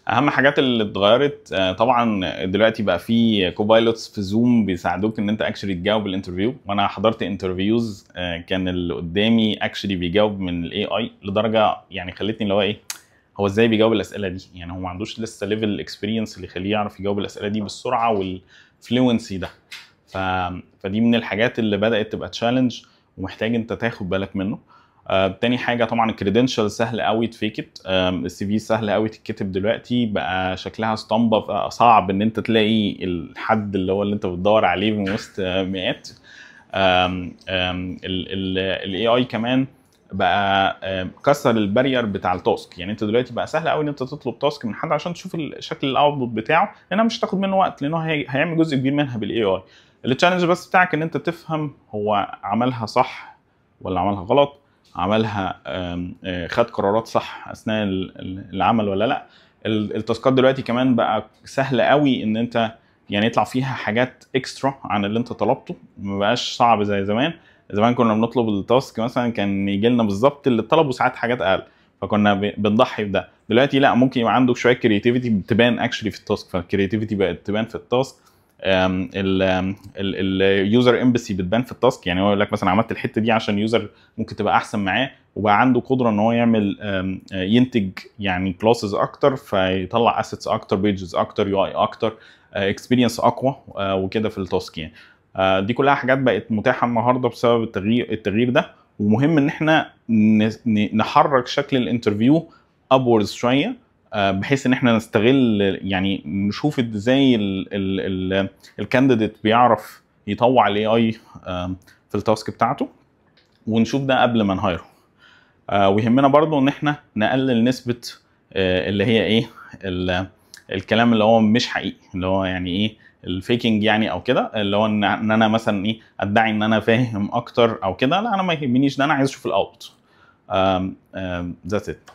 اهم حاجات اللي اتغيرت طبعا دلوقتي بقى في كوبايلوتس في زوم بيساعدوك ان انت اكشلي تجاوب الانترفيو. وانا حضرت انترفيوز كان اللي قدامي اكشلي بيجاوب من الاي اي لدرجه يعني خلتني اللي هو ايه، هو ازاي بيجاوب الاسئله دي؟ يعني هو ما عندوش لسه ليفل اكسبيرينس اللي يخليه يعرف يجاوب الاسئله دي بالسرعه والفلوينسي ده. ف... فدي من الحاجات اللي بدات تبقى تشالنج ومحتاج انت تاخد بالك منه. تاني حاجه طبعا الكريدنشال سهل قوي تفيكت. السي في سهل قوي تتكتب دلوقتي، بقى شكلها اسطمبه، بقى صعب ان انت تلاقي الحد اللي هو اللي انت بتدور عليه من وسط مئات. الاي اي كمان بقى كسر البارير بتاع التاسك. يعني انت دلوقتي بقى سهل قوي ان انت تطلب تاسك من حد عشان تشوف شكل الاوتبوت بتاعه، لانها مش هتاخد منه وقت، لانه هيعمل جزء كبير منها بالاي اي. التشالنج بس بتاعك ان انت تفهم هو عملها صح ولا عملها غلط، عملها خد قرارات صح اثناء العمل ولا لا. التاسكات دلوقتي كمان بقى سهل قوي ان انت يعني يطلع فيها حاجات اكسترا عن اللي انت طلبته، ما بقاش صعب زي زمان. زمان كنا بنطلب التاسك مثلا كان يجي لنا بالظبط اللي طلبه، ساعات حاجات اقل، فكنا بنضحي بده. دلوقتي لا، ممكن يبقى عندك شويه كرياتيفيتي تبان اكشلي في التاسك، فالكرياتيفيتي بقت تبان في التاسك. اليوزر امباثي بتبان في التاسك. يعني هو يقول لك مثلا عملت الحته دي عشان يوزر ممكن تبقى احسن معاه، وبقى عنده قدره ان هو يعمل ينتج يعني كلاسز اكتر، فيطلع اسيتس اكتر، بيجز اكتر، يو اي اكتر، اكسبيرينس اقوى وكده في التاسك يعني. دي كلها حاجات بقت متاحه النهارده بسبب التغيير ده. ومهم ان احنا نحرك شكل الانترفيو ابورز شويه، بحيث ان احنا نستغل يعني نشوف ازاي الكانديديت بيعرف يطوع الاي اي في التاسك بتاعته، ونشوف ده قبل ما نهايره. ويهمنا برضو ان احنا نقلل نسبه اللي هي ايه، الكلام اللي هو مش حقيقي، اللي هو يعني ايه الفيكنج يعني او كده، اللي هو ان انا مثلا ايه ادعي ان انا فاهم اكتر او كده. لا، انا ما يهمنيش ده، انا عايز اشوف الاوت. ذاتس ات.